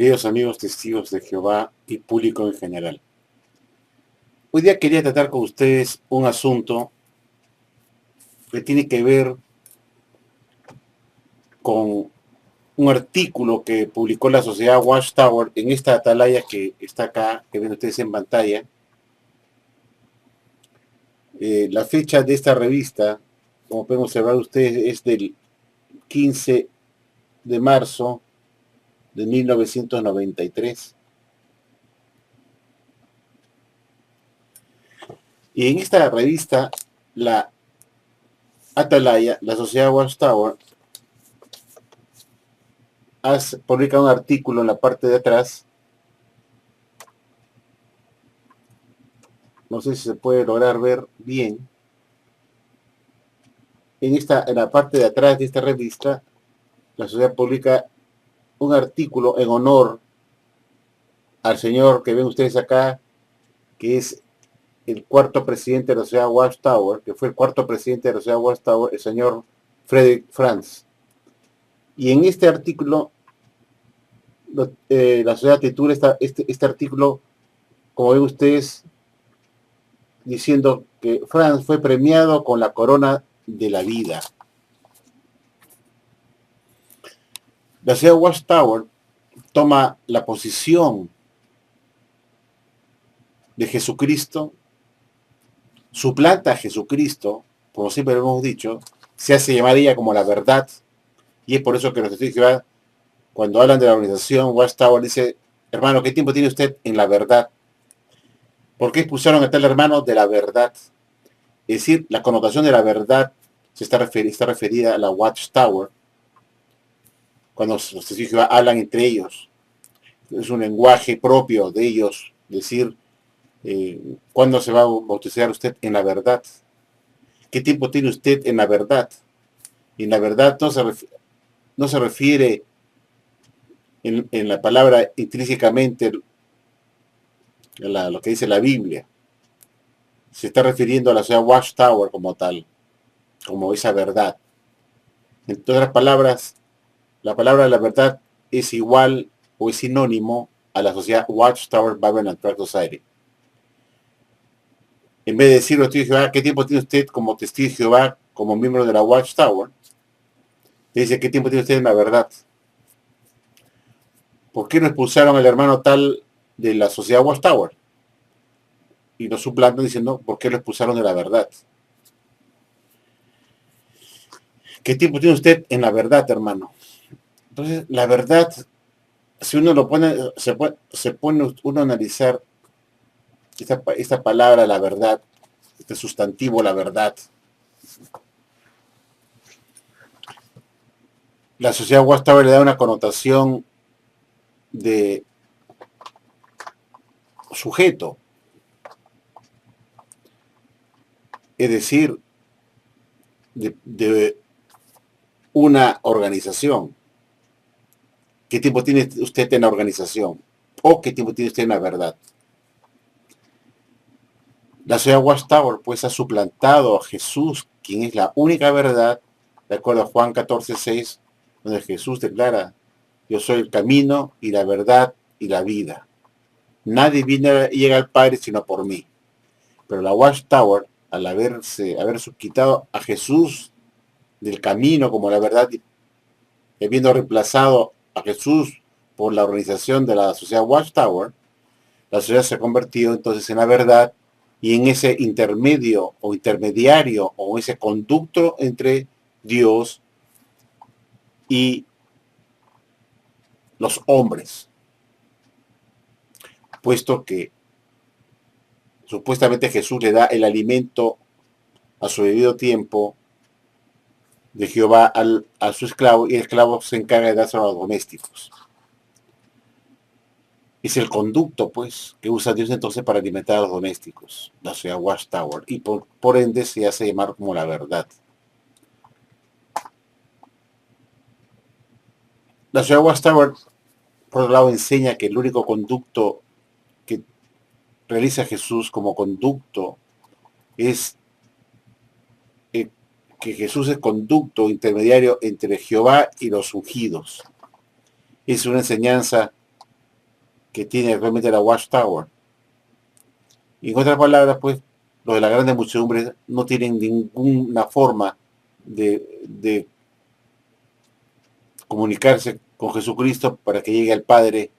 Queridos amigos testigos de Jehová y público en general, hoy día quería tratar con ustedes un asunto que tiene que ver con un artículo que publicó la sociedad Watchtower en esta atalaya que está acá, que ven ustedes en pantalla. La fecha de esta revista, como pueden observar ustedes, es del 15 de marzo de 1993. Y en esta revista, la atalaya, la sociedad Watchtower, publica un artículo en la parte de atrás. No sé si se puede lograr ver bien. En la parte de atrás de esta revista, la sociedad publica un artículo en honor al señor que ven ustedes acá, que es el cuarto presidente de la sociedad Watchtower, que fue el cuarto presidente de la sociedad Watchtower, el señor Frederick Franz. Y en este artículo, la sociedad titula este artículo, como ven ustedes, diciendo que Franz fue premiado con la corona de la vida. La sociedad Watchtower toma la posición de Jesucristo, suplanta a Jesucristo, como siempre hemos dicho, se hace llamar ella como la verdad, y es por eso que los testigos de Jehová, cuando hablan de la organización Watchtower, dice: hermano, ¿qué tiempo tiene usted en la verdad? ¿Por qué expulsaron a tal hermano de la verdad? Es decir, la connotación de la verdad está referida a la Watchtower, cuando los testigos de Jehová hablan entre ellos. Es un lenguaje propio de ellos, decir, ¿cuándo se va a bautizar usted en la verdad? ¿Qué tiempo tiene usted en la verdad? Y en la verdad no se refiere en la palabra intrínsecamente a lo que dice la Biblia. Se está refiriendo a la ciudad Watchtower como tal, como esa verdad. En todas las palabras, la palabra de la verdad es igual o es sinónimo a la sociedad Watchtower Bible Tract Society. En vez de decir los testigos de Jehová, ¿qué tiempo tiene usted como testigo de Jehová, como miembro de la Watchtower? Le dice: ¿qué tiempo tiene usted en la verdad? ¿Por qué no expulsaron al hermano tal de la sociedad Watchtower? Y lo suplantan diciendo: ¿por qué lo expulsaron de la verdad? ¿Qué tiempo tiene usted en la verdad, hermano? Entonces, la verdad, si uno lo pone, se pone uno a analizar esta palabra, la verdad, este sustantivo, la verdad. La sociedad Watchtower le da una connotación de sujeto, es decir, de una organización. ¿Qué tiempo tiene usted en la organización? ¿O qué tiempo tiene usted en la verdad? La sociedad Watchtower pues ha suplantado a Jesús, quien es la única verdad, de acuerdo a Juan 14:6, donde Jesús declara: yo soy el camino y la verdad y la vida. Nadie llega al Padre sino por mí. Pero la Watchtower, al haber quitado a Jesús del camino como la verdad, y habiendo reemplazado a Jesús por la organización de la sociedad Watchtower, la sociedad se ha convertido entonces en la verdad, y en ese intermedio o intermediario o ese conducto entre Dios y los hombres, puesto que supuestamente Jesús le da el alimento a su debido tiempo de Jehová a su esclavo, y el esclavo se encarga de dárselo a los domésticos. Es el conducto, pues, que usa Dios entonces para alimentar a los domésticos, la ciudad Watchtower, y por ende se hace llamar como la verdad. La ciudad Watchtower, por otro lado, enseña que el único conducto que realiza Jesús como conducto es que Jesús es conducto intermediario entre Jehová y los ungidos. Es una enseñanza que tiene realmente la Watchtower. Y en otras palabras, pues, los de la grande muchedumbre no tienen ninguna forma de comunicarse con Jesucristo para que llegue al Padre,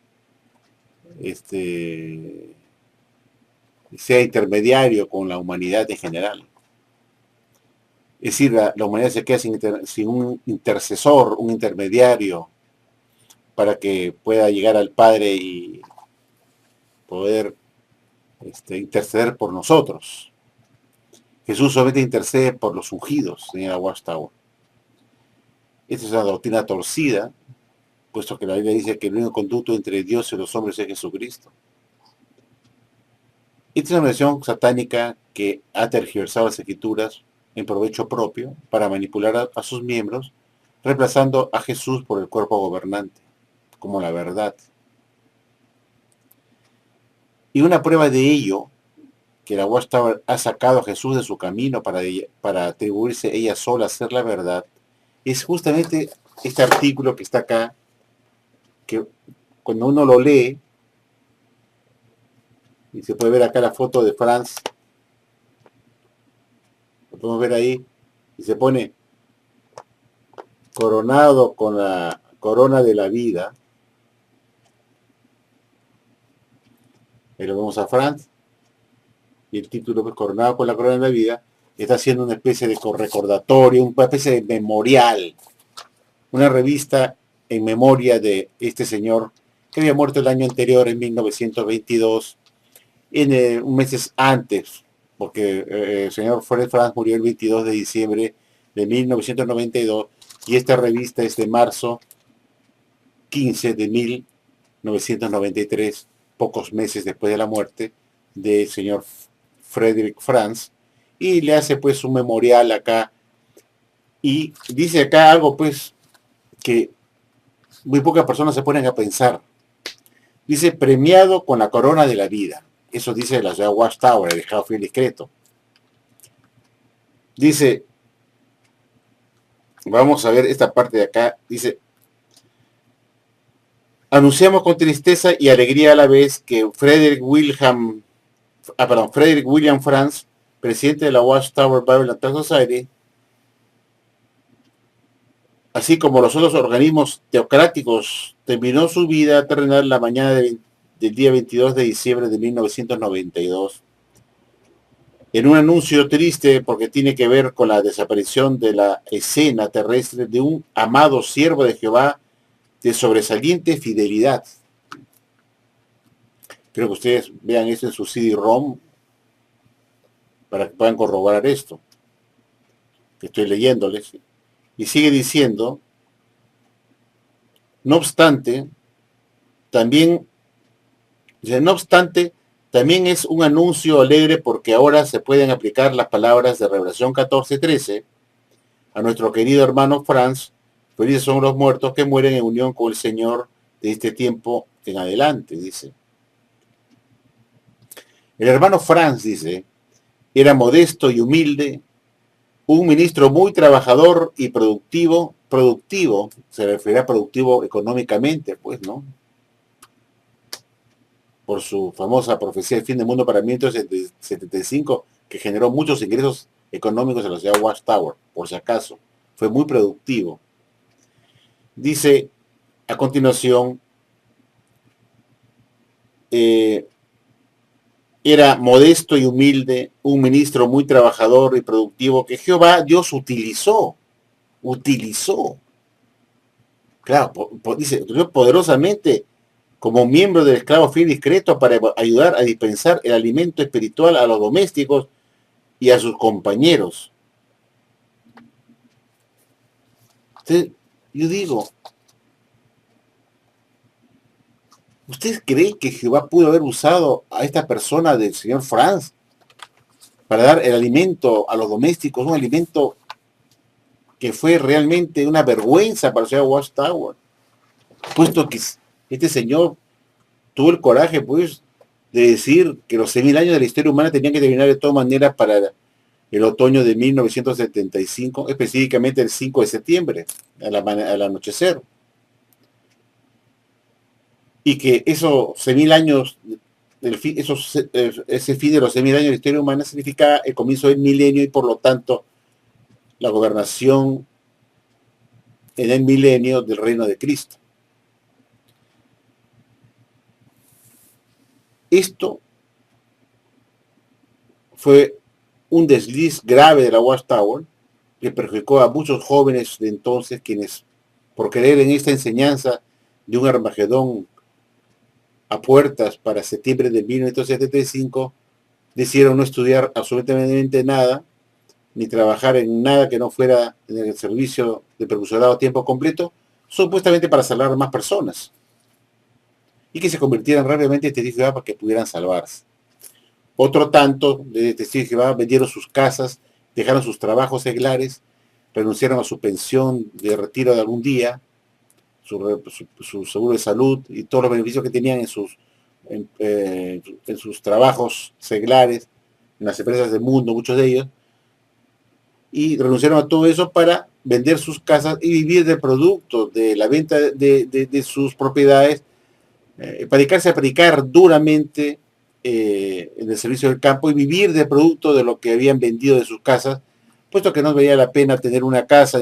sea intermediario con la humanidad en general. Es decir, la humanidad se queda sin un intercesor, un intermediario, para que pueda llegar al Padre y poder interceder por nosotros. Jesús solamente intercede por los ungidos, señora Watchtower. Esta es una doctrina torcida, puesto que la Biblia dice que el único conducto entre Dios y los hombres es Jesucristo. Esta es una versión satánica que ha tergiversado las escrituras en provecho propio para manipular a sus miembros, reemplazando a Jesús por el cuerpo gobernante, como la verdad. Y una prueba de ello, que la Watchtower ha sacado a Jesús de su camino para atribuirse ella sola a ser la verdad, es justamente este artículo que está acá, que cuando uno lo lee, y se puede ver acá la foto de Franz, lo podemos ver ahí, y se pone coronado con la corona de la vida. Ahí lo vemos a Franz, y el título, pues, coronado con la corona de la vida, está haciendo una especie de recordatorio, una especie de memorial, una revista en memoria de este señor que había muerto el año anterior, en 1922, un meses antes, porque el señor Fred Franz murió el 22 de diciembre de 1992, y esta revista es de marzo 15 de 1993, pocos meses después de la muerte del señor Frederick Franz, y le hace pues un memorial acá, y dice acá algo pues que muy pocas personas se ponen a pensar. Dice, premiado con la corona de la vida. Eso dice la ciudad Watchtower, el dejado fiel discreto. Dice, vamos a ver esta parte de acá, dice, anunciamos con tristeza y alegría a la vez que Frederick William Franz, presidente de la Watchtower Bible and Art Society, así como los otros organismos teocráticos, terminó su vida terrenal la mañana del día 22 de diciembre de 1992. En un anuncio triste porque tiene que ver con la desaparición de la escena terrestre de un amado siervo de Jehová de sobresaliente fidelidad. Creo que ustedes vean esto en su CD-ROM para que puedan corroborar esto que estoy leyéndoles. Y sigue diciendo, no obstante, también es un anuncio alegre porque ahora se pueden aplicar las palabras de Revelación 14:13 a nuestro querido hermano Franz. Felices son los muertos que mueren en unión con el Señor de este tiempo en adelante, dice. El hermano Franz, dice, era modesto y humilde, un ministro muy trabajador y productivo, se refiere a productivo económicamente, pues, ¿no? Por su famosa profecía del fin del mundo para 1975, que generó muchos ingresos económicos en la ciudad de Watchtower, por si acaso. Fue muy productivo. Dice a continuación, era modesto y humilde, un ministro muy trabajador y productivo que Jehová Dios utilizó. Claro, dice, poderosamente como miembro del esclavo fiel discreto para ayudar a dispensar el alimento espiritual a los domésticos y a sus compañeros. Entonces, yo digo, ¿usted cree que Jehová pudo haber usado a esta persona del señor Franz para dar el alimento a los domésticos, un alimento que fue realmente una vergüenza para el señor Watchtower, puesto que este señor tuvo el coraje, pues, de decir que los 6.000 años de la historia humana tenían que terminar de todas maneras para el otoño de 1975, específicamente el 5 de septiembre, al anochecer. y que esos 6.000 años, ese fin de los 6.000 años de la historia humana significa el comienzo del milenio y por lo tanto la gobernación en el milenio del reino de Cristo. Esto fue un desliz grave de la Watchtower que perjudicó a muchos jóvenes de entonces quienes, por creer en esta enseñanza de un Armagedón a puertas para septiembre de 1975, decidieron no estudiar absolutamente nada, ni trabajar en nada que no fuera en el servicio de profesorado a tiempo completo, supuestamente para salvar a más personas, y que se convirtieran rápidamente en testigos de Jehová para que pudieran salvarse. Otro tanto de testigos de Jehová vendieron sus casas, dejaron sus trabajos seglares, renunciaron a su pensión de retiro de algún día, su seguro de salud y todos los beneficios que tenían en sus trabajos seglares, en las empresas del mundo, muchos de ellos, y renunciaron a todo eso para vender sus casas y vivir del producto de la venta de sus propiedades, para dedicarse a predicar duramente en el servicio del campo y vivir del producto de lo que habían vendido de sus casas, puesto que no valía la pena tener una casa,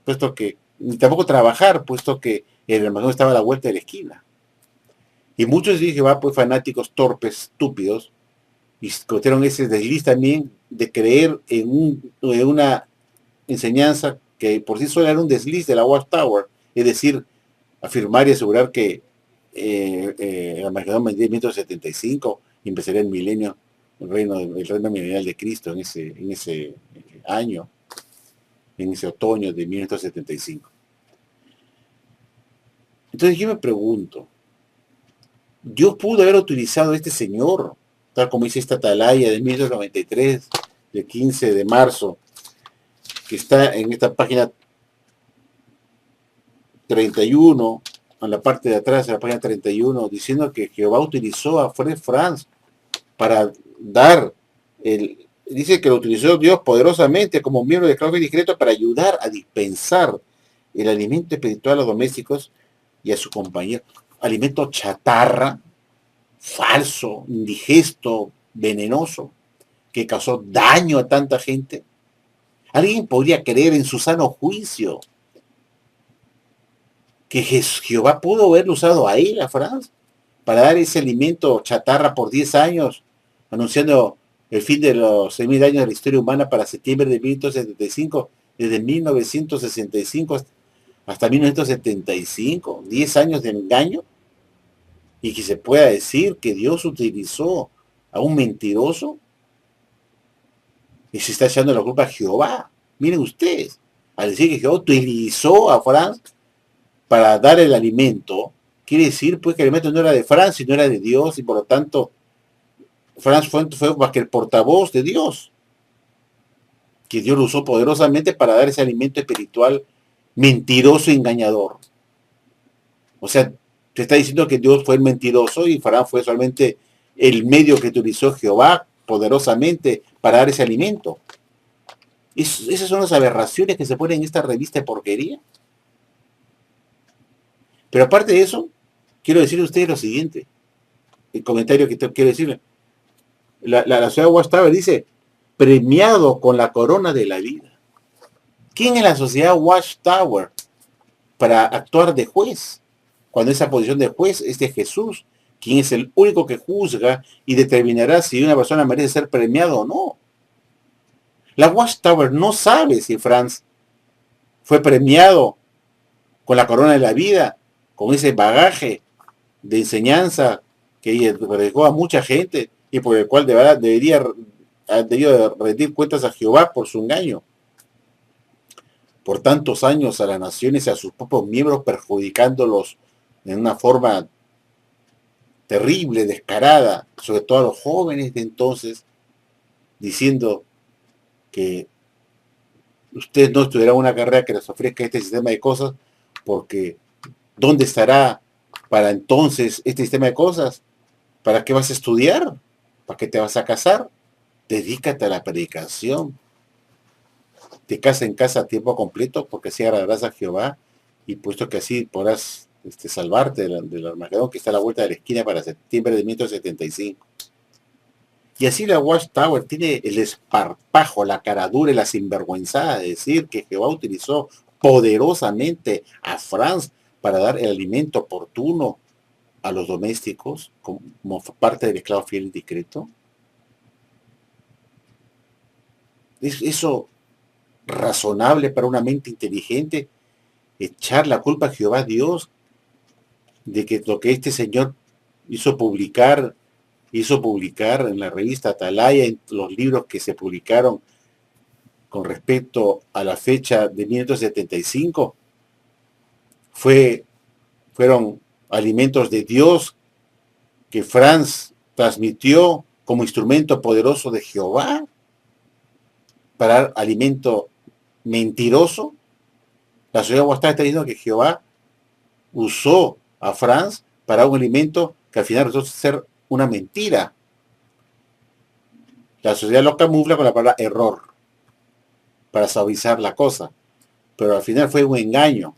puesto que ni tampoco trabajar, puesto que el almacén estaba a la vuelta de la esquina. Y muchos de Jehová, pues fanáticos torpes, estúpidos, y cometieron ese desliz también de creer en una enseñanza que por sí sola era un desliz de la Watchtower, es decir, afirmar y asegurar que el Armagedón vendría en 1975 y empezaría el milenio, el reino milenial de Cristo en ese año, en ese otoño de 1975. Entonces yo me pregunto, Dios pudo haber utilizado a este señor, tal como dice esta atalaya de 1993, del 15 de marzo, que está en esta página 31, en la parte de atrás de la página 31, diciendo que Jehová utilizó a Fred Franz para dar dice que lo utilizó Dios poderosamente como miembro de claustro discreto para ayudar a dispensar el alimento espiritual a los domésticos y a su compañero. Alimento chatarra, falso, indigesto, venenoso, que causó daño a tanta gente. ¿Alguien podría creer en su sano juicio que Jehová pudo haberlo usado a él, a Franz, para dar ese alimento chatarra por 10 años, anunciando el fin de los 6.000 años de la historia humana para septiembre de 1975, desde 1965 hasta 1975, 10 años de engaño, y que se pueda decir que Dios utilizó a un mentiroso y se está echando la culpa a Jehová? Miren ustedes, al decir que Jehová utilizó a Franz para dar el alimento, quiere decir pues que el alimento no era de Franz, sino era de Dios, y por lo tanto Franz fue más que el portavoz de Dios, que Dios lo usó poderosamente para dar ese alimento espiritual mentiroso y engañador. O sea, te está diciendo que Dios fue el mentiroso y Franz fue solamente el medio que utilizó Jehová poderosamente para dar ese alimento. Esas son las aberraciones que se ponen en esta revista de porquería. Pero aparte de eso, quiero decirle a ustedes lo siguiente. El comentario que quiero decirle. La ciudad de Watchtower dice, premiado con la corona de la vida. ¿Quién es la sociedad Watchtower para actuar de juez? Cuando esa posición de juez es de Jesús, quien es el único que juzga y determinará si una persona merece ser premiado o no. La Watchtower no sabe si Franz fue premiado con la corona de la vida, con ese bagaje de enseñanza que dejó a mucha gente y por el cual debería rendir cuentas a Jehová por su engaño. Por tantos años a las naciones y a sus propios miembros, perjudicándolos en una forma terrible, descarada, sobre todo a los jóvenes de entonces, diciendo que ustedes no estudiarán una carrera que les ofrezca este sistema de cosas, porque ¿dónde estará para entonces este sistema de cosas? ¿Para qué vas a estudiar? ¿Para qué te vas a casar? Dedícate a la predicación. De casa en casa a tiempo completo, porque así agradarás a Jehová, y puesto que así podrás salvarte del Armagedón que está a la vuelta de la esquina para septiembre de 1975. Y así la Watchtower tiene el esparpajo, la caradura y la sinvergüenzada de decir que Jehová utilizó poderosamente a Franz para dar el alimento oportuno a los domésticos como parte del esclavo fiel y discreto. ¿Es eso razonable para una mente inteligente? Echar la culpa a Jehová Dios de que lo que este señor hizo publicar en la revista Atalaya, en los libros que se publicaron con respecto a la fecha de 1975, fueron alimentos de Dios que Franz transmitió como instrumento poderoso de Jehová para dar alimento mentiroso. La sociedad Guastá está diciendo que Jehová usó a Franz para un alimento que al final resultó ser una mentira. La sociedad lo camufla con la palabra error para suavizar la cosa, pero al final fue un engaño.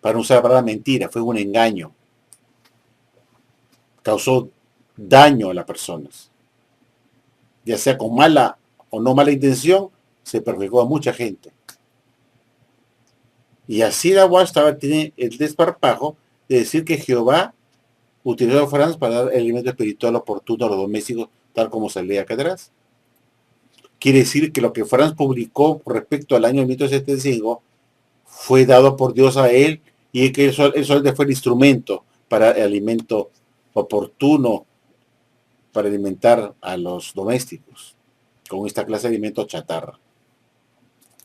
Para usar la palabra mentira, fue un engaño. Causó daño a las personas. Ya sea con mala o no mala intención, se perjudicó a mucha gente. Y así la Watchtower tiene el desparpajo de decir que Jehová utilizó a Franz para dar el alimento espiritual oportuno a los domésticos, tal como se lee acá atrás. Quiere decir que lo que Franz publicó respecto al año 1975 fue dado por Dios a él y que él solamente fue el instrumento para el alimento oportuno para alimentar a los domésticos con esta clase de alimento chatarra.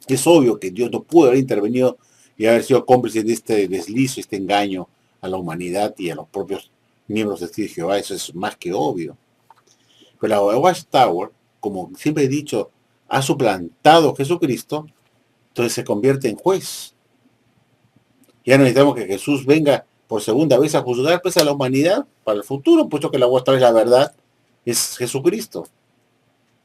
Es obvio que Dios no pudo haber intervenido y haber sido cómplice de este deslizo, este engaño a la humanidad y a los propios miembros de Testigo de Jehová. Eso es más que obvio. Pero la Watchtower, como siempre he dicho, ha suplantado a Jesucristo, entonces se convierte en juez. Ya no necesitamos que Jesús venga por segunda vez a juzgar pues, a la humanidad para el futuro, puesto que la Watchtower, la verdad, es Jesucristo.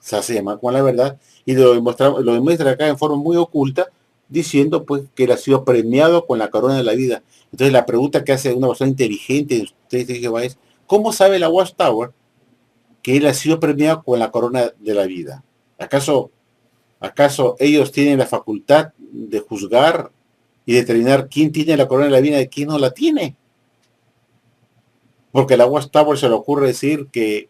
Se hace llamar con la verdad y lo demuestra acá en forma muy oculta, diciendo pues que él ha sido premiado con la corona de la vida. Entonces la pregunta que hace una persona inteligente de ustedes de Jehová es, ¿cómo sabe la Watchtower que él ha sido premiado con la corona de la vida? ¿Acaso ellos tienen la facultad de juzgar y determinar quién tiene la corona de la vida y quién no la tiene? Porque a la Watchtower se le ocurre decir que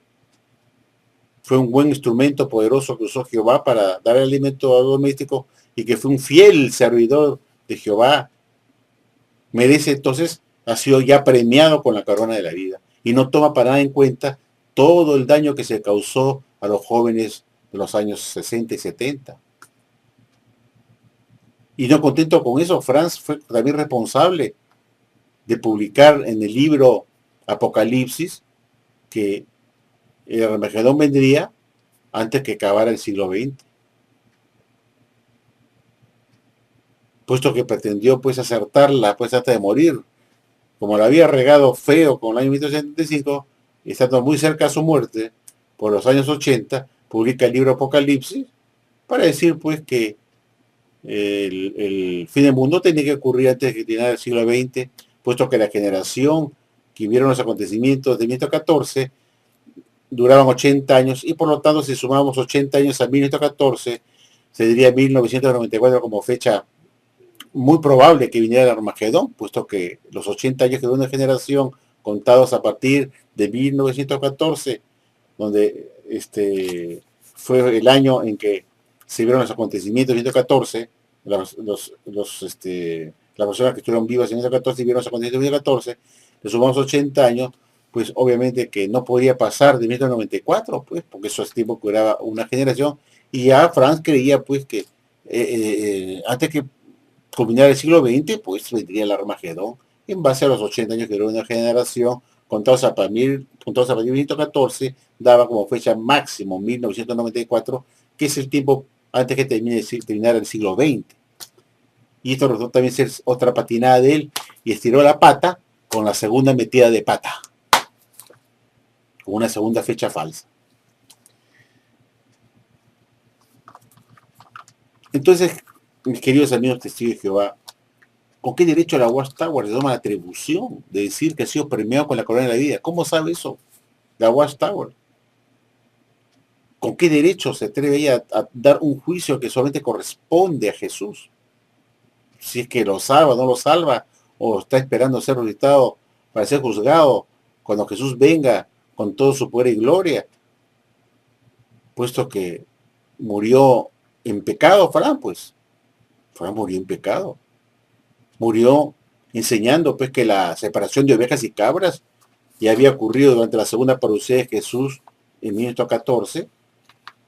fue un buen instrumento poderoso que usó Jehová para dar alimento a los domésticos y que fue un fiel servidor de Jehová, merece entonces, ha sido ya premiado con la corona de la vida y no toma para nada en cuenta todo el daño que se causó a los jóvenes de los años 60 y 70. Y no contento con eso, Franz fue también responsable de publicar en el libro Apocalipsis que el Armagedón vendría antes que acabara el siglo XX. Puesto que pretendió pues acertarla pues hasta de morir. Como la había regado feo con el año 1975, estando muy cerca a su muerte, por los años 80, publica el libro Apocalipsis para decir pues que el fin del mundo tenía que ocurrir antes de que terminara el siglo XX, puesto que la generación que vieron los acontecimientos de 1914 duraban 80 años y por lo tanto si sumamos 80 años a 1914 se diría 1994 como fecha muy probable que viniera el Armagedón, puesto que los 80 años que duró una generación contados a partir de 1914, donde fue el año en que se vieron los acontecimientos de 1914, las personas que estuvieron vivas en 1914 y vieron los acontecimientos de 1914, le sumamos 80 años, pues obviamente que no podía pasar de 1994, pues, porque eso es tiempo que duraba una generación, y ya Franz creía pues que antes que culminar el siglo XX, pues vendría el Armagedón, en base a los 80 años que duró una generación, contados a partir de 1914, daba como fecha máximo 1994, que es el tiempo antes que terminara el siglo XX. Y esto resultó también ser otra patinada de él, y estiró la pata con la segunda metida de pata, con una segunda fecha falsa. Entonces, mis queridos amigos testigos de Jehová, ¿Con qué derecho la Watchtower le toma la atribución de decir que ha sido premiado con la corona de la vida? ¿Cómo sabe eso la Watchtower? ¿Con qué derecho se atreve ella a dar un juicio que solamente corresponde a Jesús? Si es que lo salva, no lo salva, o está esperando ser resucitado para ser juzgado cuando Jesús venga con todo su poder y gloria, puesto que murió en pecado, Fran, pues. Fran murió en pecado. Murió enseñando pues que la separación de ovejas y cabras ya había ocurrido durante la segunda parucía de Jesús en 1914,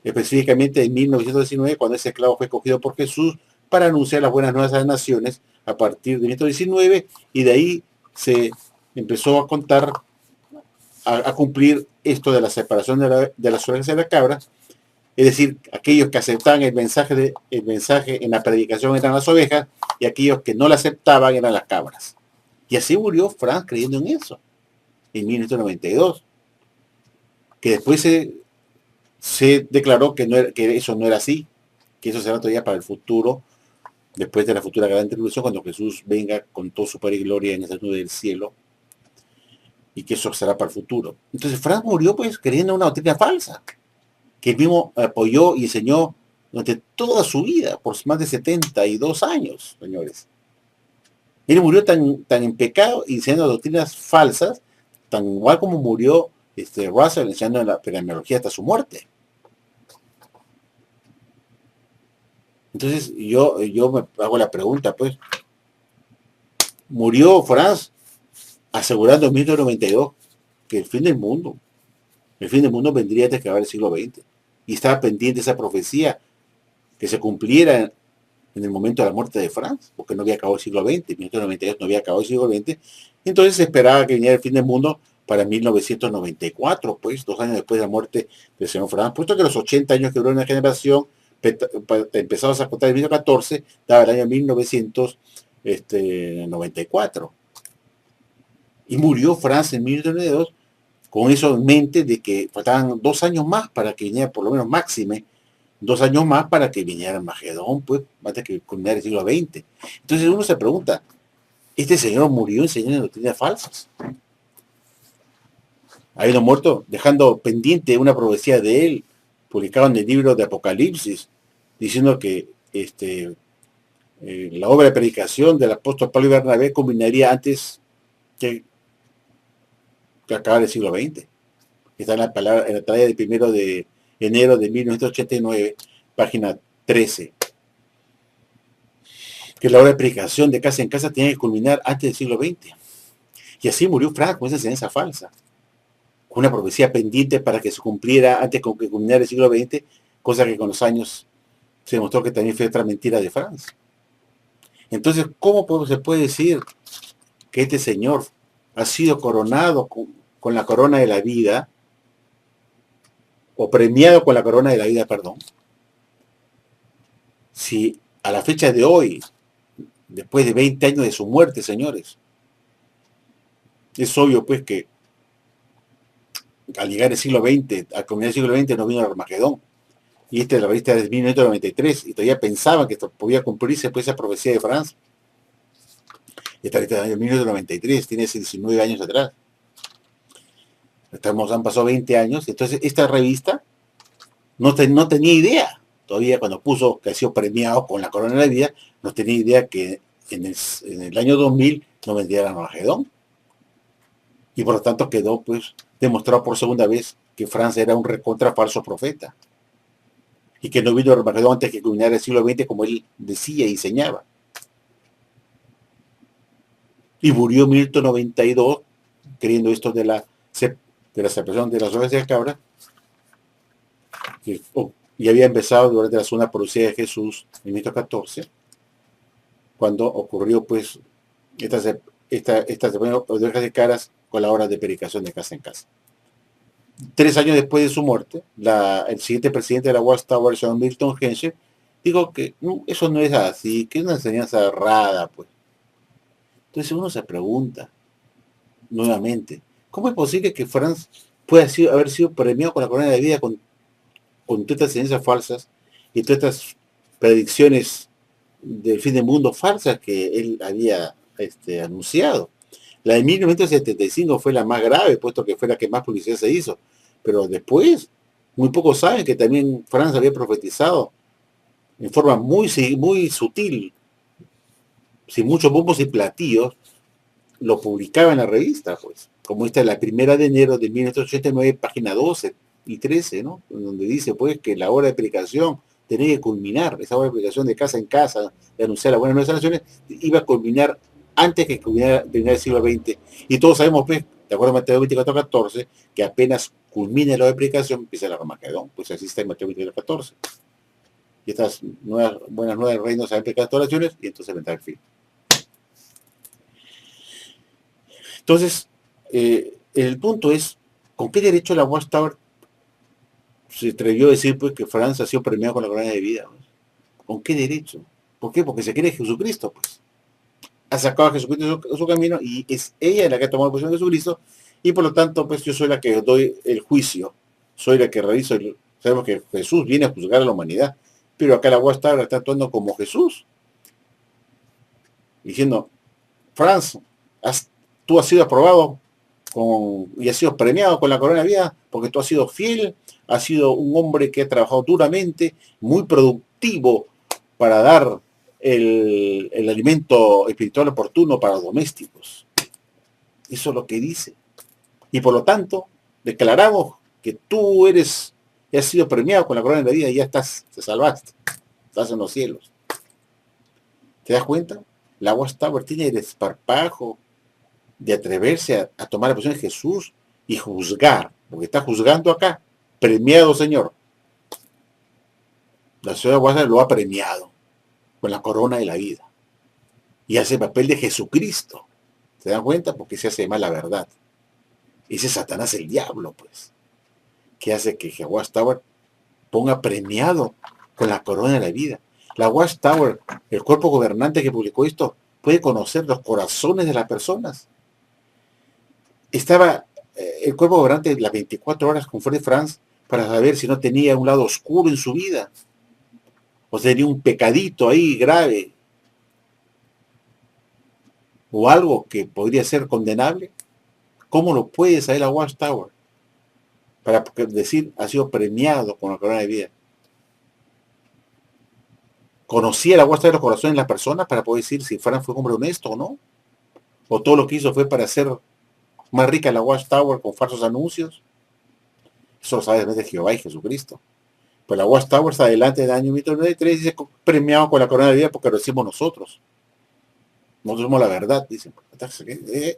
específicamente en 1919, cuando ese esclavo fue cogido por Jesús para anunciar las buenas nuevas a las naciones a partir de 1919, y de ahí se empezó a contar, a cumplir esto de la separación de las ovejas y las cabras, es decir, aquellos que aceptaban el mensaje en la predicación eran las ovejas, y aquellos que no la aceptaban eran las cabras. Y así murió Franz creyendo en eso, en 1992, que después se declaró que eso no era así, que eso será todavía para el futuro, después de la futura gran tribulación, cuando Jesús venga con todo su poder y gloria en esa nube del cielo, y que eso será para el futuro. Entonces Franz murió pues creyendo en una doctrina falsa, que él mismo apoyó y enseñó durante toda su vida, por más de 72 años, señores. Él murió tan en pecado y enseñando doctrinas falsas, tan igual como murió Russell enseñando la fenomenología hasta su muerte. Entonces yo me hago la pregunta, pues, murió Franz asegurando en 1992 que el fin del mundo vendría antes que acabar el siglo XX. Y estaba pendiente esa profecía que se cumpliera en el momento de la muerte de Franz, porque no había acabado el siglo XX, en 1992 no había acabado el siglo XX, entonces se esperaba que viniera el fin del mundo para 1994, pues, 2 años después de la muerte del señor Franz, puesto que los 80 años que duró una generación, empezados a contar en 1914, daba el año 1994. Y murió Franz en 1992, con eso en mente de que faltaban 2 años más para que viniera, por lo menos máxime, 2 años más para que viniera el Magedón, pues, antes que culminar el siglo XX. Entonces uno se pregunta, ¿este señor murió enseñando doctrinas falsas? Ha ido muerto dejando pendiente una profecía de él, publicado en el libro de Apocalipsis, diciendo que la obra de predicación del apóstol Pablo y Bernabé culminaría antes que acabar el siglo XX. Está en la talla del 1 de enero de 1989, página 13. Que la obra de predicación de casa en casa tenía que culminar antes del siglo XX. Y así murió Franz con esa enseñanza falsa, con una profecía pendiente para que se cumpliera antes de que culminara el siglo XX, cosa que con los años se demostró que también fue otra mentira de Franz. Entonces, ¿cómo se puede decir que este señor ha sido coronado con la corona de la vida, o premiado con la corona de la vida, perdón, si a la fecha de hoy, después de 20 años de su muerte, señores, es obvio pues que al llegar el siglo XX, al comenzar el siglo XX, no vino el Armagedón, y esta es la revista de 1993, y todavía pensaban que esto podía cumplirse pues esa profecía de Franz. Esta revista de 1993, tiene 19 años atrás. Han pasado 20 años, entonces esta revista no tenía idea, todavía cuando puso que ha sido premiado con la corona de la vida, no tenía idea que en el año 2000 no vendría el Armagedón. Y por lo tanto quedó pues demostrado por segunda vez que Franz era un recontra falso profeta. Y que no vino el Armagedón antes que culminara el siglo XX, como él decía y enseñaba. Y murió en 1992, creyendo esto de la separación de las ovejas y las cabras, y había empezado durante la segunda parucía de Jesús en 1914, cuando ocurrió pues estas ovejas de caras con la hora de predicación de casa en casa. 3 años después de su muerte, el siguiente presidente de la Watchtower, John Milton Hensel, dijo que eso no es así, que es una enseñanza errada, pues. Entonces uno se pregunta, nuevamente, ¿cómo es posible que Franz pueda haber sido premiado con la corona de vida con todas estas enseñanzas falsas y todas estas predicciones del fin del mundo falsas que él había anunciado. La de 1975 fue la más grave, puesto que fue la que más publicidad se hizo. Pero después, muy pocos saben que también Francia había profetizado en forma muy sutil, sin muchos bombos y platillos, lo publicaba en la revista, pues. Como esta es la primera de enero de 1989, página 12 y 13, ¿no? Donde dice, pues, que la hora de predicación tenía que culminar, esa hora de predicación de casa en casa, de anunciar la buena nueva de las naciones, iba a culminar antes que culminara el siglo XX. Y todos sabemos, pues, de acuerdo a Mateo 24:14, que apenas culmine la hora de predicación, empieza la Armagedón. Pues así está en Mateo 24:14. Y estas buenas nuevas del reino se van a implicar todas las naciones y entonces vendrá el fin. Entonces, el punto es, ¿con qué derecho la Watchtower se atrevió a decir pues que Francia ha sido premiado con la corona de vida? ¿No? ¿Con qué derecho? ¿Por qué? Porque se cree Jesucristo, pues. Ha sacado a Jesucristo de su camino y es ella la que ha tomado la posición de Jesucristo y por lo tanto, pues yo soy la que doy el juicio, soy la que realizo sabemos que Jesús viene a juzgar a la humanidad, pero acá la Watchtower está actuando como Jesús, diciendo, Franz, tú has sido aprobado y has sido premiado con la corona de vida porque tú has sido fiel, has sido un hombre que ha trabajado duramente, muy productivo para dar el alimento espiritual oportuno para los domésticos. Eso es lo que dice. Y por lo tanto, declaramos que tú has sido premiado con la corona de la vida y ya te salvaste, estás en los cielos. ¿Te das cuenta? La Watchtower tiene el desparpajo de atreverse a tomar la posición de Jesús y juzgar, porque está juzgando acá, premiado Señor. La ciudad de Watchtower lo ha premiado con la corona de la vida. Y hace el papel de Jesucristo. ¿Se dan cuenta? Porque se hace mal la verdad. Ese es Satanás el diablo, pues, que hace que Watchtower ponga premiado con la corona de la vida. La Watchtower, el cuerpo gobernante que publicó esto, puede conocer los corazones de las personas. Estaba el cuerpo gobernante las 24 horas con Fred Franz para saber si no tenía un lado oscuro en su vida, o tenía un pecadito ahí grave, o algo que podría ser condenable. ¿Cómo lo puede saber la Watchtower? Para decir, ha sido premiado con la corona de vida. ¿Conocía la Watchtower los corazones de las personas para poder decir si Franz fue un hombre honesto o no? ¿O todo lo que hizo fue para hacer más rica la Watchtower con falsos anuncios? Eso lo sabe desde Jehová y Jesucristo. Pues la Watchtower está adelante del año 1993 y dice premiado con la corona de vida porque lo decimos nosotros. Nosotros somos la verdad, dicen.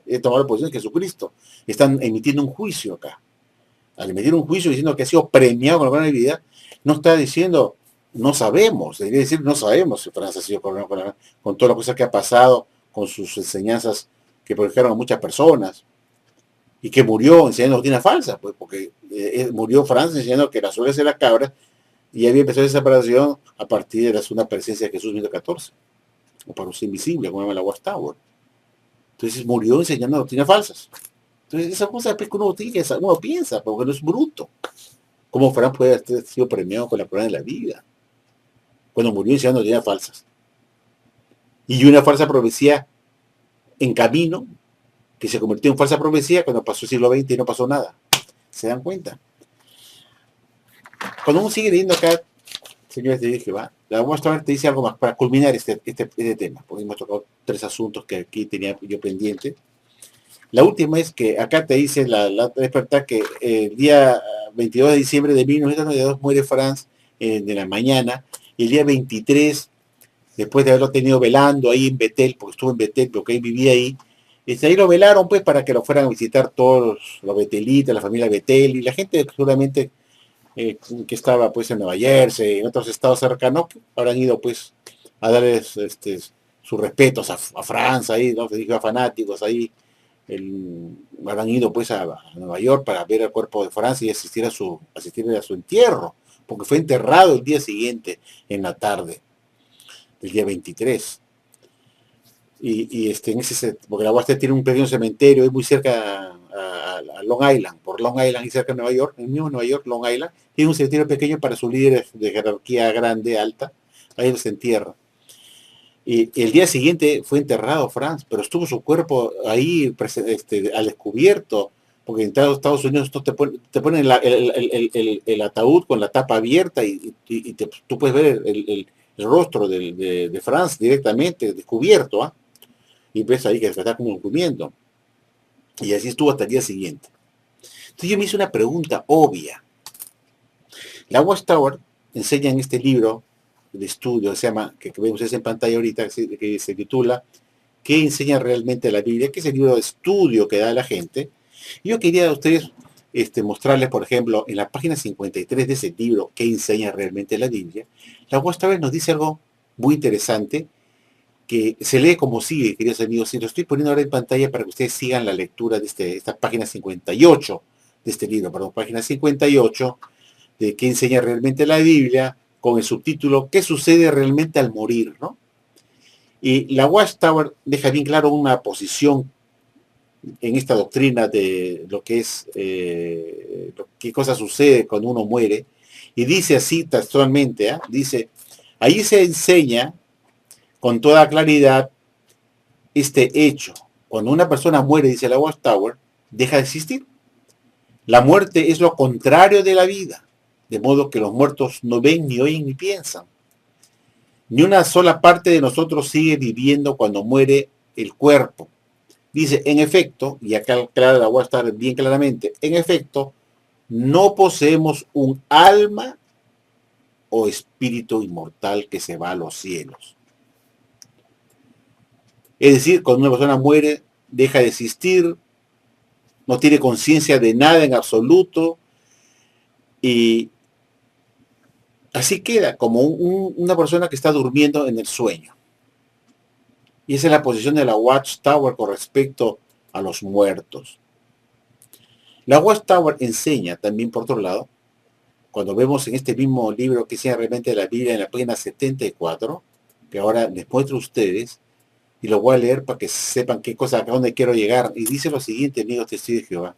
He tomado la posición de Jesucristo. Están emitiendo un juicio acá. Al emitir un juicio diciendo que ha sido premiado con la corona de vida, no está diciendo, no sabemos. Debería decir, no sabemos si Francia ha sido coronado con todas las cosas que ha pasado, con sus enseñanzas que provocaron a muchas personas. Y que murió enseñando doctrina falsa, pues, porque murió Francia enseñando que las ovejas eran cabras y había empezado esa separación a partir de la segunda presencia de Jesús en 1914, o para los invisibles, como llama la Watchtower. Entonces murió enseñando doctrinas falsas. Entonces esa cosa pues, que uno piensa, porque no es bruto. ¿Cómo Fran puede haber sido premiado con la corona de la vida? Cuando murió enseñando doctrinas falsas. Y una falsa profecía en camino, que se convirtió en falsa profecía cuando pasó el siglo XX y no pasó nada. ¿Se dan cuenta? Cuando uno sigue leyendo acá, señores de Jehová, la Watchtower te dice algo más para culminar este tema, porque hemos tocado 3 asuntos que aquí tenía yo pendiente. La última es que acá te dice la despertar que el día 22 de diciembre de 1992 muere Franz de la mañana, y el día 23, después de haberlo tenido velando ahí en Betel, porque estuvo en Betel, porque él vivía ahí, ahí lo velaron pues para que lo fueran a visitar todos los betelitas, la familia Betel, y la gente seguramente que estaba pues en Nueva Jersey, en otros estados cercanos, habrán ido pues a darles sus respetos a Francia ahí, ¿no? Se dijo a fanáticos ahí, habrán ido pues a Nueva York para ver el cuerpo de Francia y asistir a su entierro, porque fue enterrado el día siguiente, en la tarde, el día 23. Porque la Watchtower tiene un pequeño cementerio ahí muy cerca a Long Island, por Long Island y cerca de Nueva York, el mismo Nueva York, Long Island, tiene un cementerio pequeño para sus líderes de jerarquía grande, alta, ahí los entierra. Y el día siguiente fue enterrado Franz, pero estuvo su cuerpo ahí al descubierto, porque en Estados Unidos te ponen el ataúd con la tapa abierta y tú puedes ver el rostro de Franz directamente descubierto, ¿ah? Y ves ahí que se está como durmiendo. Y así estuvo hasta el día siguiente. Entonces yo me hice una pregunta obvia. La Watchtower enseña en este libro de estudio que vemos en pantalla ahorita, que se titula ¿Qué enseña realmente la Biblia? Que es el libro de estudio que da la gente. Y yo quería a ustedes mostrarles, por ejemplo, en la página 53 de ese libro, ¿Qué enseña realmente la Biblia? La Watchtower nos dice algo muy interesante que se lee como sigue, queridos amigos, y lo estoy poniendo ahora en pantalla para que ustedes sigan la lectura de esta página 58 de este libro, perdón, página 58 de qué enseña realmente la Biblia, con el subtítulo ¿Qué sucede realmente al morir?, ¿no? Y la Watchtower deja bien claro una posición en esta doctrina de lo que es qué cosa sucede cuando uno muere, y dice así textualmente, dice, ahí se enseña con toda claridad este hecho. Cuando una persona muere, dice la Watchtower, deja de existir. La muerte es lo contrario de la vida, de modo que los muertos no ven, ni oyen, ni piensan. Ni una sola parte de nosotros sigue viviendo cuando muere el cuerpo. Dice, en efecto, y acá la Watchtower bien claramente, en efecto, no poseemos un alma o espíritu inmortal que se va a los cielos. Es decir, cuando una persona muere, deja de existir, no tiene conciencia de nada en absoluto, y así queda, como una persona que está durmiendo en el sueño. Y esa es la posición de la Watchtower con respecto a los muertos. La Watchtower enseña también, por otro lado, cuando vemos en este mismo libro que enseña realmente la Biblia en la página 74, que ahora les muestro a ustedes, y lo voy a leer para que sepan qué cosa, a dónde quiero llegar. Y dice lo siguiente, amigos testigos de Jehová.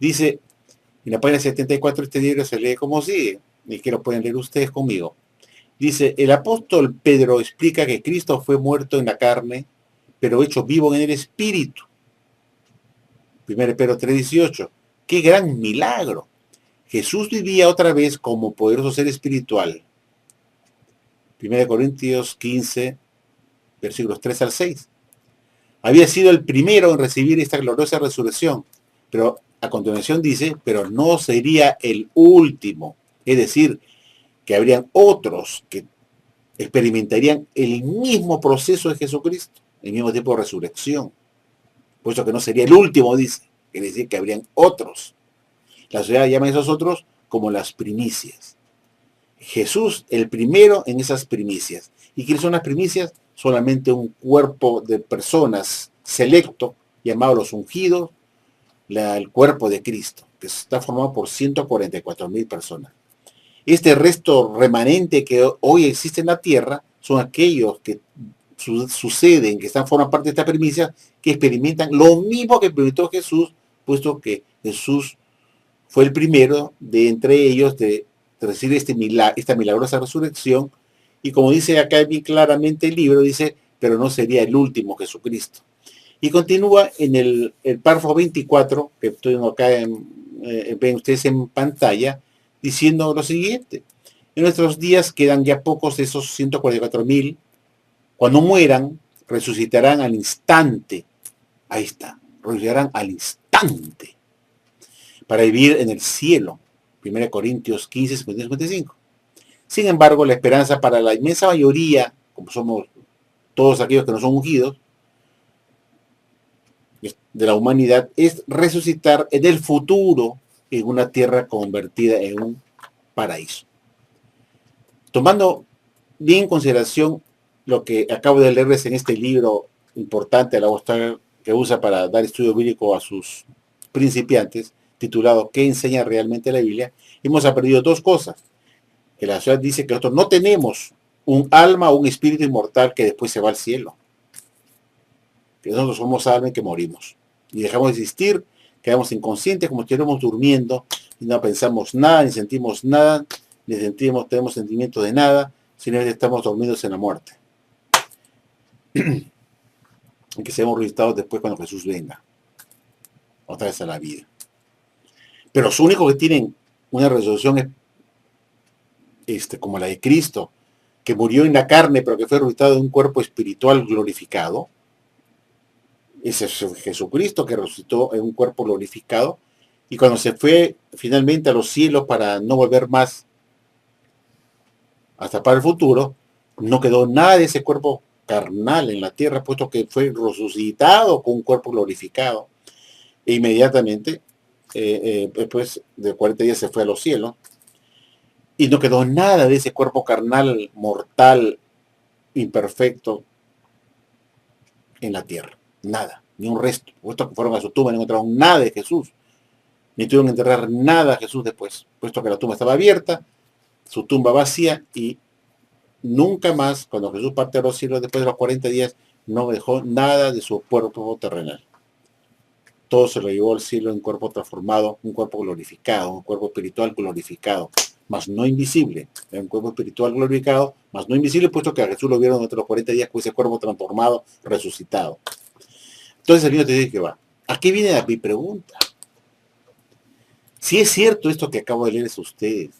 Dice, en la página 74 este libro se lee como sigue, y que lo pueden leer ustedes conmigo. Dice, el apóstol Pedro explica que Cristo fue muerto en la carne, pero hecho vivo en el espíritu. 1 Pedro 3:18. ¡Qué gran milagro! Jesús vivía otra vez como poderoso ser espiritual. 1 Corintios 15, versículos 3 al 6. Había sido el primero en recibir esta gloriosa resurrección, pero a continuación dice, pero no sería el último. Es decir, que habrían otros que experimentarían el mismo proceso de Jesucristo, el mismo tipo de resurrección. Por eso que no sería el último, dice. Quiere decir que habrían otros. La sociedad llama a esos otros como las primicias. Jesús, el primero en esas primicias. ¿Y quiénes son las primicias? Solamente un cuerpo de personas selecto, llamado los ungidos, el cuerpo de Cristo, que está formado por 144,000 personas. Este resto remanente que hoy existe en la tierra son aquellos que suceden, que forman parte de esta primicia, que experimentan lo mismo que experimentó Jesús, puesto que Jesús fue el primero de entre ellos de recibir esta milagrosa resurrección, y como dice acá bien claramente el libro, dice, pero no sería el último Jesucristo. Y continúa en el párrafo 24, que estoy acá, ven ustedes en pantalla, diciendo lo siguiente: en nuestros días quedan ya pocos de esos 144,000. Cuando mueran, resucitarán al instante. Ahí está, resucitarán al instante para vivir en el cielo. 1 Corintios 15, 55. Sin embargo, la esperanza para la inmensa mayoría, como somos todos aquellos que no son ungidos, de la humanidad, es resucitar en el futuro en una tierra convertida en un paraíso. Tomando bien en consideración lo que acabo de leerles en este libro importante, la Watchtower, que usa para dar estudio bíblico a sus principiantes, titulado ¿Qué enseña realmente la Biblia?, hemos aprendido dos cosas. Que la sociedad dice que nosotros no tenemos un alma o un espíritu inmortal que después se va al cielo. Que nosotros somos alma y que morimos. Y dejamos de existir, quedamos inconscientes como si estuviéramos durmiendo, y no pensamos nada, ni sentimos nada, ni tenemos sentimiento de nada, sino que estamos dormidos en la muerte. y que seamos resucitados después cuando Jesús venga, otra vez a la vida. Pero los únicos que tienen una resurrección como la de Cristo, que murió en la carne, pero que fue resucitado de un cuerpo espiritual glorificado, ese es Jesucristo que resucitó en un cuerpo glorificado, y cuando se fue finalmente a los cielos para no volver más hasta para el futuro, no quedó nada de ese cuerpo carnal en la tierra, puesto que fue resucitado con un cuerpo glorificado. E inmediatamente, después de 40 días se fue a los cielos, y no quedó nada de ese cuerpo carnal, mortal, imperfecto, en la tierra. Nada, ni un resto. Puesto que fueron a su tumba, no encontraron nada de Jesús, ni tuvieron que enterrar nada a Jesús después, puesto que la tumba estaba abierta, su tumba vacía, y nunca más, cuando Jesús parte a los cielos después de los 40 días, no dejó nada de su cuerpo terrenal. Todo se lo llevó al cielo en cuerpo transformado, un cuerpo glorificado, un cuerpo espiritual glorificado, mas no invisible. Era un cuerpo espiritual glorificado, mas no invisible, puesto que a Jesús lo vieron durante los 40 días con ese cuerpo transformado, resucitado. Entonces el Señor te dice que va. Aquí viene mi pregunta. Si es cierto esto que acabo de leerles a ustedes,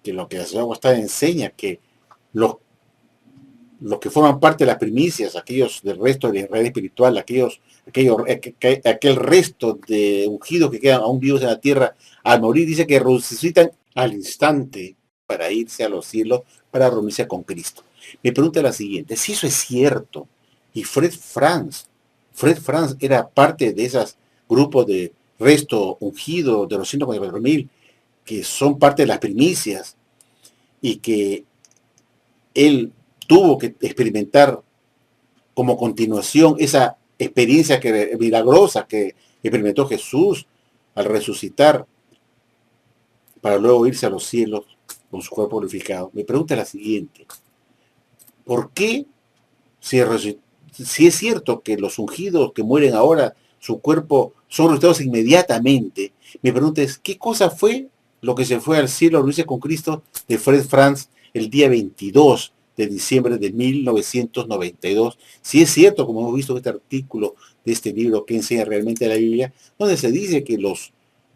que lo que la señora Guastad enseña, que los que forman parte de las primicias, aquellos del resto de Israel espiritual, aquel resto de ungidos que quedan aún vivos en la tierra, al morir dice que resucitan al instante para irse a los cielos, para reunirse con Cristo. Mi pregunta es la siguiente: si eso es cierto, y Fred Franz era parte de esos grupos de resto ungido de los 144,000, que son parte de las primicias, y que él tuvo que experimentar como continuación esa experiencia milagrosa que experimentó Jesús al resucitar para luego irse a los cielos con su cuerpo glorificado. Mi pregunta es la siguiente: ¿por qué, si es cierto que los ungidos que mueren ahora, su cuerpo son resucitados inmediatamente? Mi pregunta es: ¿qué cosa fue lo que se fue al cielo a unirse con Cristo de Fred Franz el día 22 de diciembre de 1992? Si es cierto, como hemos visto en este artículo de este libro que enseña realmente la Biblia, donde se dice que los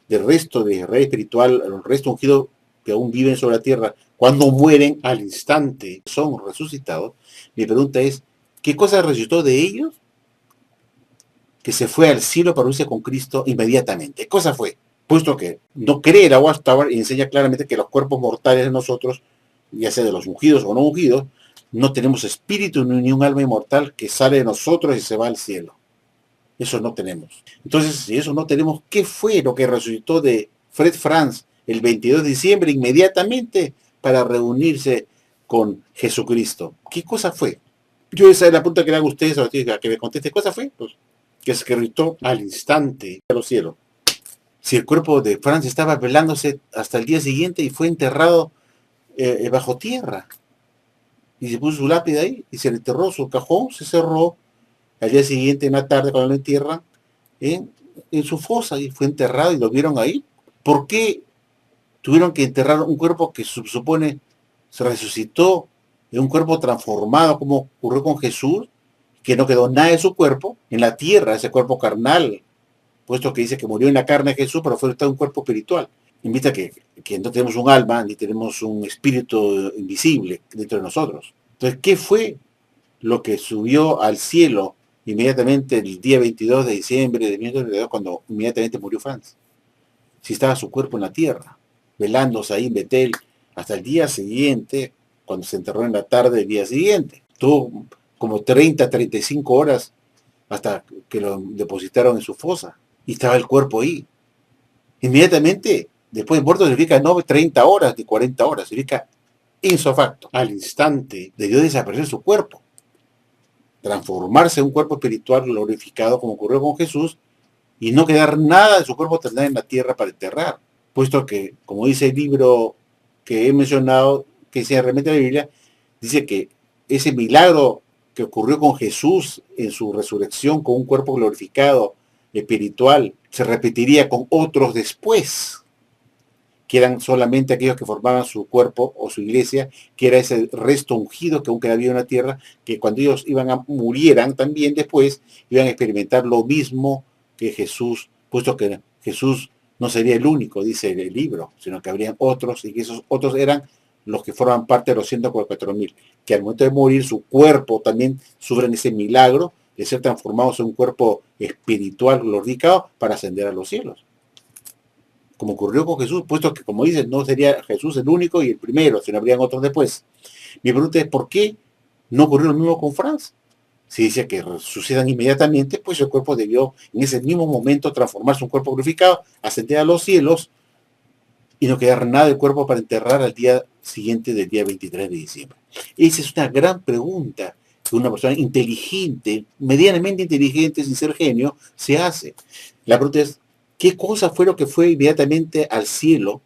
del resto de Israel espiritual, los restos ungidos que aún viven sobre la tierra, cuando mueren al instante son resucitados. Mi pregunta es: ¿qué cosa resucitó de ellos que se fue al cielo para unirse con Cristo inmediatamente? ¿Qué cosa fue? Puesto que no cree la Watchtower y enseña claramente que los cuerpos mortales de nosotros, ya sea de los ungidos o no ungidos, no tenemos espíritu ni un alma inmortal que sale de nosotros y se va al cielo. Eso no tenemos. Entonces, si eso no tenemos, ¿qué fue lo que resucitó de Fred Franz el 22 de diciembre inmediatamente para reunirse con Jesucristo? ¿Qué cosa fue? Yo esa es la pregunta que le hago a ustedes, a que me conteste. ¿Qué cosa fue? Pues que se resucitó al instante a los cielos. Si el cuerpo de Franz estaba velándose hasta el día siguiente y fue enterrado bajo tierra, y se puso su lápida ahí y se le enterró, su cajón se cerró. Al día siguiente, en la tarde, cuando lo entierran, en su fosa, y fue enterrado y lo vieron ahí. ¿Por qué tuvieron que enterrar un cuerpo que se supone se resucitó en un cuerpo transformado, como ocurrió con Jesús, que no quedó nada de su cuerpo en la tierra, ese cuerpo carnal, puesto que dice que murió en la carne de Jesús, pero fue un cuerpo espiritual? Invita que no tenemos un alma, ni tenemos un espíritu invisible dentro de nosotros. Entonces, ¿qué fue lo que subió al cielo inmediatamente el día 22 de diciembre de 1992, cuando inmediatamente murió Franz? Si estaba su cuerpo en la tierra, velándose ahí en Betel, hasta el día siguiente, cuando se enterró en la tarde del día siguiente. Tuvo como 35 horas hasta que lo depositaron en su fosa, y estaba el cuerpo ahí. Inmediatamente, después de muerto, significa no 30 horas ni 40 horas, significa ipso facto. Al instante debió desaparecer su cuerpo, transformarse en un cuerpo espiritual glorificado, como ocurrió con Jesús, y no quedar nada de su cuerpo terrenal en la tierra para enterrar, puesto que, como dice el libro que he mencionado, que dice realmente la Biblia, dice que ese milagro que ocurrió con Jesús en su resurrección con un cuerpo glorificado espiritual se repetiría con otros después. que eran solamente aquellos que formaban su cuerpo o su iglesia, que era ese resto ungido que aún quedaba en la tierra, que cuando ellos murieran también después, iban a experimentar lo mismo que Jesús, puesto que Jesús no sería el único, dice el libro, sino que habrían otros, y que esos otros eran los que forman parte de los 144.000, que al momento de morir su cuerpo también sufren ese milagro de ser transformados en un cuerpo espiritual glorificado para ascender a los cielos. Como ocurrió con Jesús, puesto que, como dicen, no sería Jesús el único y el primero, sino habrían otros después. Mi pregunta es, ¿por qué no ocurrió lo mismo con Franz? Si dice que resucitan inmediatamente, pues el cuerpo debió en ese mismo momento transformarse en un cuerpo glorificado, ascender a los cielos y no quedar nada del cuerpo para enterrar al día siguiente del día 23 de diciembre. Esa es una gran pregunta que una persona inteligente, medianamente inteligente, sin ser genio, se hace. La pregunta es, ¿qué cosa fue lo que fue inmediatamente al cielo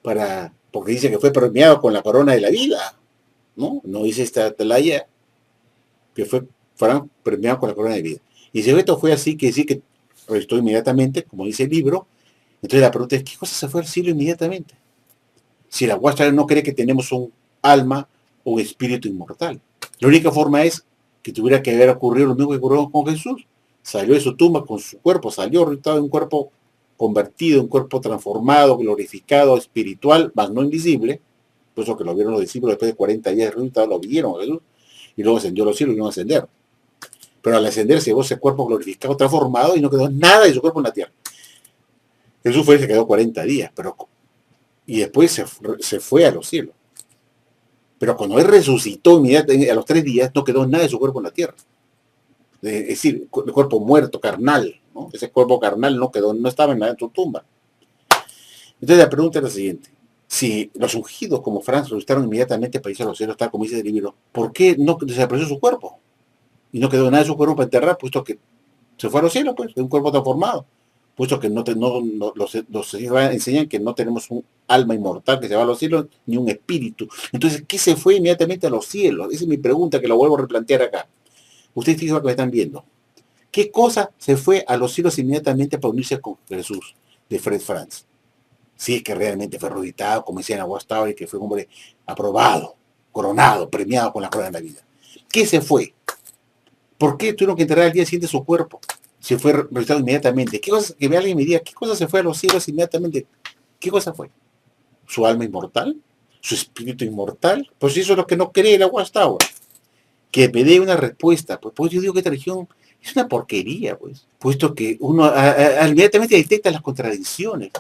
porque dice que fue premiado con la corona de la vida? No dice esta atalaya que fueron premiados con la corona de vida. Y si esto fue así, que decir que resucitó inmediatamente, como dice el libro. Entonces la pregunta es, ¿qué cosa se fue al cielo inmediatamente? Si la Watchtower no cree que tenemos un alma o un espíritu inmortal. La única forma es que tuviera que haber ocurrido lo mismo que ocurrió con Jesús. Salió de su tumba con su cuerpo, salió resultado de un cuerpo convertido, un cuerpo transformado, glorificado, espiritual, más no invisible. Por eso que lo vieron los discípulos después de 40 días de resucitado, lo vieron a Jesús, y luego ascendió a los cielos y no ascender. Pero al ascender se llevó ese cuerpo glorificado, transformado, y no quedó nada de su cuerpo en la tierra. Jesús fue el que quedó 40 días, y después se fue a los cielos. Pero cuando él resucitó inmediatamente a los 3 días, no quedó nada de su cuerpo en la tierra. Es decir, el cuerpo muerto, carnal, ¿no? Ese cuerpo carnal no estaba en su tumba. Entonces la pregunta es la siguiente. Si los ungidos como Franz resucitaron inmediatamente para irse a los cielos, tal como dice el libro, ¿por qué no desapareció su cuerpo? Y no quedó nada de su cuerpo para enterrar, puesto que se fue a los cielos, pues, de un cuerpo transformado. Puesto que los enseñan que no tenemos un alma inmortal que se va a los cielos, ni un espíritu. Entonces, ¿qué se fue inmediatamente a los cielos? Esa es mi pregunta, que la vuelvo a replantear acá. Ustedes fíjense lo que me están viendo. ¿Qué cosa se fue a los cielos inmediatamente para unirse con Jesús de Fred Franz? Si es que realmente fue resucitado, como decían a Watchtower, y que fue un hombre aprobado, coronado, premiado con la corona de la vida. ¿Qué se fue? ¿Por qué tuvieron que enterrar al día siguiente su cuerpo? Se fue resucitado inmediatamente. ¿Qué cosa, que alguien me diga, qué cosa se fue a los cielos inmediatamente? ¿Qué cosa fue? ¿Su alma inmortal? ¿Su espíritu inmortal? Pues eso es lo que no cree la Watchtower. Que me dé una respuesta. Pues yo digo que esta religión es una porquería, pues. Puesto que uno inmediatamente detecta las contradicciones.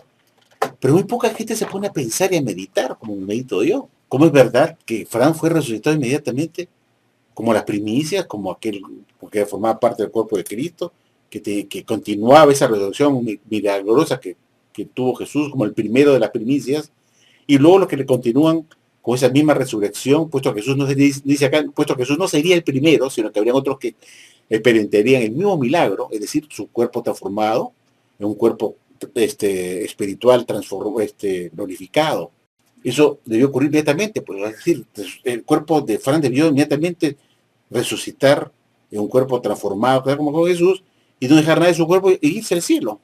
Pero muy poca gente se pone a pensar y a meditar, como medito yo. ¿Cómo es verdad que Fran fue resucitado inmediatamente? Como las primicias, como aquel que formaba parte del cuerpo de Cristo, que continuaba esa resurrección milagrosa que tuvo Jesús como el primero de las primicias, y luego los que le continúan con esa misma resurrección, puesto que Jesús no se dice acá, puesto que Jesús no sería el primero, sino que habrían otros que experimentarían el mismo milagro, es decir, su cuerpo transformado en un cuerpo espiritual glorificado. Eso debió ocurrir inmediatamente, pues, es decir, el cuerpo de Fran debió inmediatamente resucitar en un cuerpo transformado, como con Jesús, y no dejar nada de su cuerpo e irse al cielo.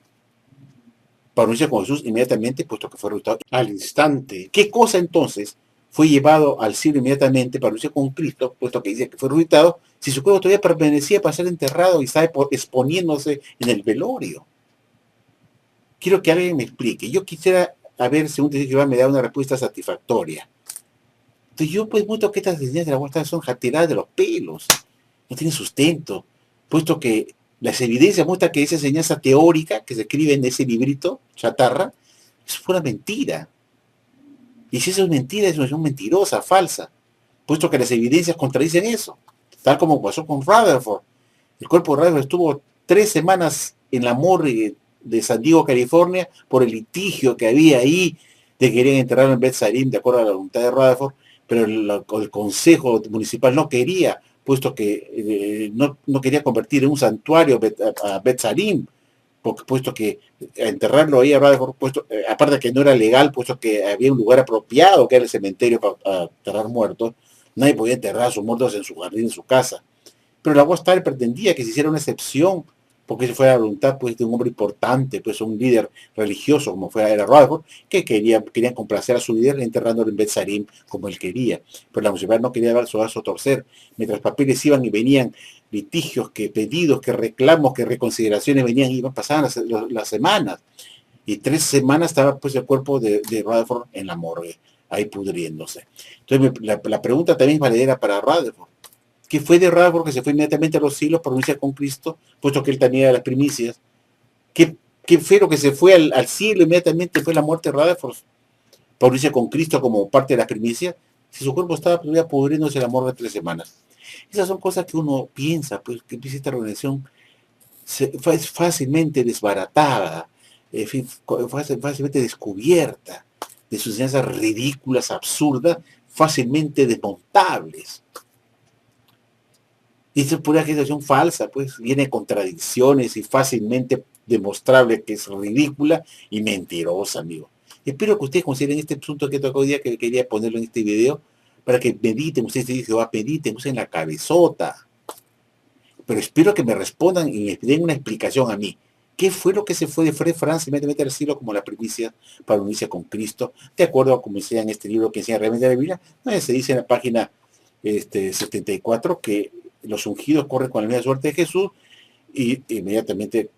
Para unirse con Jesús inmediatamente, puesto que fue resucitado al instante. ¿Qué cosa entonces fue llevado al cielo inmediatamente para unirse con Cristo, puesto que dice que fue resucitado, si su cuerpo todavía permanecía para ser enterrado y estaba exponiéndose en el velorio? Quiero que alguien me explique. Yo quisiera a ver si un testigo de Jehová me da una respuesta satisfactoria. Entonces yo pues muestro que estas enseñanzas de la Watchtower son tiradas de los pelos, no tienen sustento, puesto que las evidencias muestran que esa enseñanza teórica que se escribe en ese librito, chatarra, es pura mentira. Y si eso es mentira, es una mentirosa, falsa, puesto que las evidencias contradicen eso, tal como pasó con Rutherford. El cuerpo de Rutherford estuvo 3 semanas en la morgue de San Diego, California, por el litigio que había ahí de que querían enterrarlo en Beth Salim, de acuerdo a la voluntad de Rutherford, pero el consejo municipal no quería, puesto que no quería convertir en un santuario a Beth Salim, puesto que enterrarlo ahí a Rutherford, aparte de que no era legal, puesto que había un lugar apropiado, que era el cementerio para enterrar muertos, nadie podía enterrar a sus muertos en su jardín, en su casa. Pero la Watchtower pretendía que se hiciera una excepción porque esa fue la voluntad pues, de un hombre importante, pues un líder religioso como era Rutherford, que querían complacer a su líder enterrándolo en Betzarim como él quería. Pero la municipalidad no quería dar su brazo a torcer. Mientras papeles iban y venían, litigios, que pedidos, que reclamos, que reconsideraciones venían y iban, pasaban las semanas. Y 3 semanas estaba pues el cuerpo de Rutherford en la morgue, ahí pudriéndose. Entonces la pregunta también es valedera para Rutherford. ¿Qué fue de Rutherford que se fue inmediatamente a los cielos por unirse con Cristo, puesto que él tenía las primicias? ¿Qué fue lo que se fue al cielo inmediatamente? Fue la muerte de Rutherford por unirse con Cristo como parte de las primicias, si su cuerpo estaba todavía pudriéndose en la morgue de 3 semanas. Esas son cosas que uno piensa, pues que empieza esta organización fue fácilmente desbaratada, fácilmente descubierta de sus enseñanzas ridículas, absurdas, fácilmente desmontables. Y esto es pura agitación falsa, pues viene de contradicciones y fácilmente demostrable que es ridícula y mentirosa, amigo. Espero que ustedes consideren este asunto que tocó hoy día, que quería ponerlo en este video, para que mediten, ustedes dicen, mediten, usen la cabezota. Pero espero que me respondan y me den una explicación a mí. ¿Qué fue lo que se fue de Fred Frantz inmediatamente al cielo como la primicia para unirse con Cristo? De acuerdo a como decía en este libro que enseña realmente la Biblia, se dice en la página 74 que los ungidos corren con la misma suerte de Jesús y inmediatamente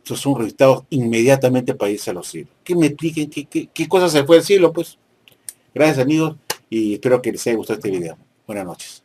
son resucitados inmediatamente para irse a los cielos. Que me expliquen qué cosa se fue al cielo, pues. Gracias, amigos, y espero que les haya gustado este video. Buenas noches.